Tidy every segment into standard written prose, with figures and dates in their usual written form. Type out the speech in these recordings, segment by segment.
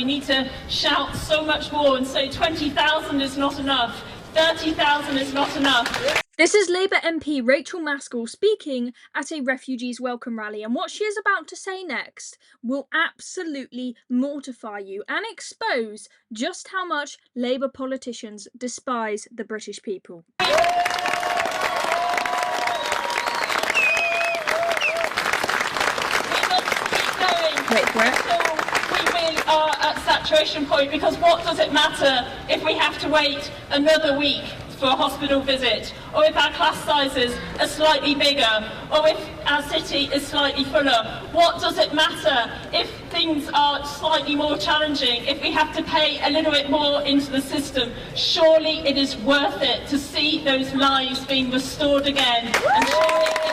We need to shout so much more and say 20,000 is not enough, 30,000 is not enough. This is Labour MP Rachael Maskell speaking at a refugees welcome rally, and what she is about to say next will absolutely mortify you and expose just how much Labour politicians despise the British people. Wait for it. We really are at saturation point, because what does it matter if we have to wait another week for a hospital visit, or if our class sizes are slightly bigger, or if our city is slightly fuller? What does it matter if things are slightly more challenging, if we have to pay a little bit more into the system? Surely it is worth it to see those lives being restored again, and surely it's worth it.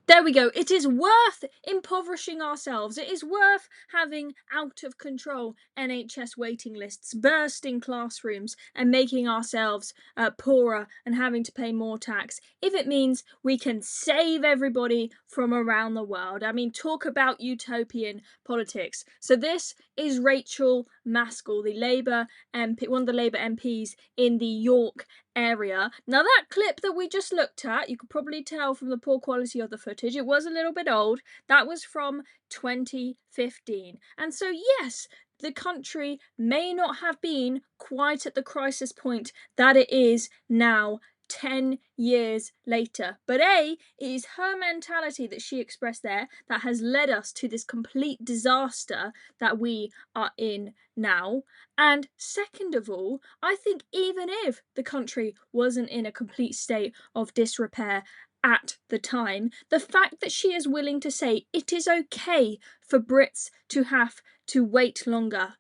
There we go. It is worth impoverishing ourselves. It is worth having out of control NHS waiting lists, bursting classrooms, and making ourselves poorer and having to pay more tax, if it means we can save everybody from around the world. I mean, talk about utopian politics. So this is Rachael Maskell, the Labour MP, one of the Labour MPs in the York area. Now, that clip that we just looked at, you could probably tell from the poor quality of the footage, it was a little bit old. That was from 2015. And so, yes, the country may not have been quite at the crisis point that it is now, 10 years later. But it is her mentality that she expressed there that has led us to this complete disaster that we are in now. And second of all, I think even if the country wasn't in a complete state of disrepair at the time, the fact that she is willing to say it is okay for Brits to have to wait longer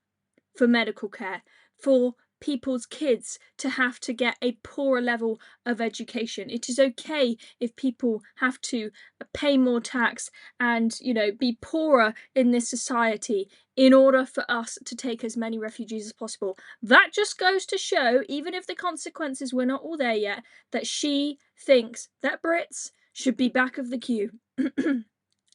for medical care, for people's kids to have to get a poorer level of education. It is okay if people have to pay more tax and, be poorer in this society in order for us to take as many refugees as possible. That just goes to show, even if the consequences were not all there yet, that she thinks that Brits should be back of the queue and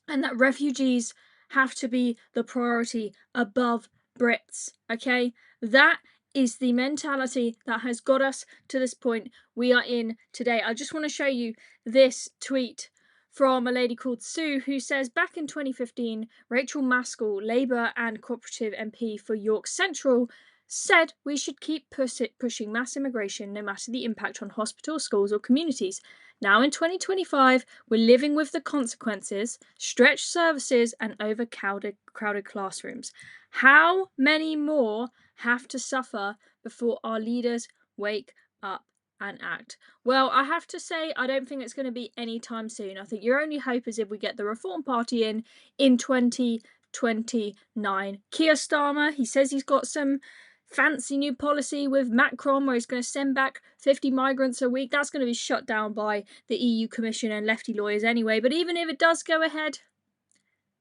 that refugees have to be the priority above Brits. Okay? That is the mentality that has got us to this point we are in today. I just want to show you this tweet from a lady called Sue, who says, back in 2015, Rachael Maskell, Labour and Cooperative MP for York Central, said we should keep pushing mass immigration no matter the impact on hospitals, schools or communities. Now in 2025, we're living with the consequences, stretched services and overcrowded classrooms. How many more have to suffer before our leaders wake up and act? Well, I have to say, I don't think it's going to be anytime soon. I think your only hope is if we get the Reform Party in 2029. Keir Starmer, he says he's got some fancy new policy with Macron where he's going to send back 50 migrants a week. That's going to be shut down by the EU Commission and lefty lawyers anyway. But even if it does go ahead,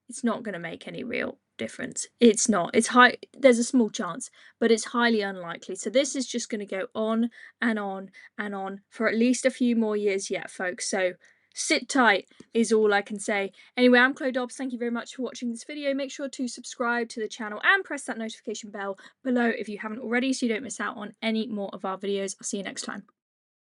it's not going to make any real difference. It's not. It's high. There's a small chance, but it's highly unlikely. So this is just going to go on and on and on for at least a few more years yet, folks. So sit tight is all I can say. Anyway, I'm Chloe Dobbs. Thank you very much for watching this video. Make sure to subscribe to the channel and press that notification bell below if you haven't already, so you don't miss out on any more of our videos. I'll see you next time.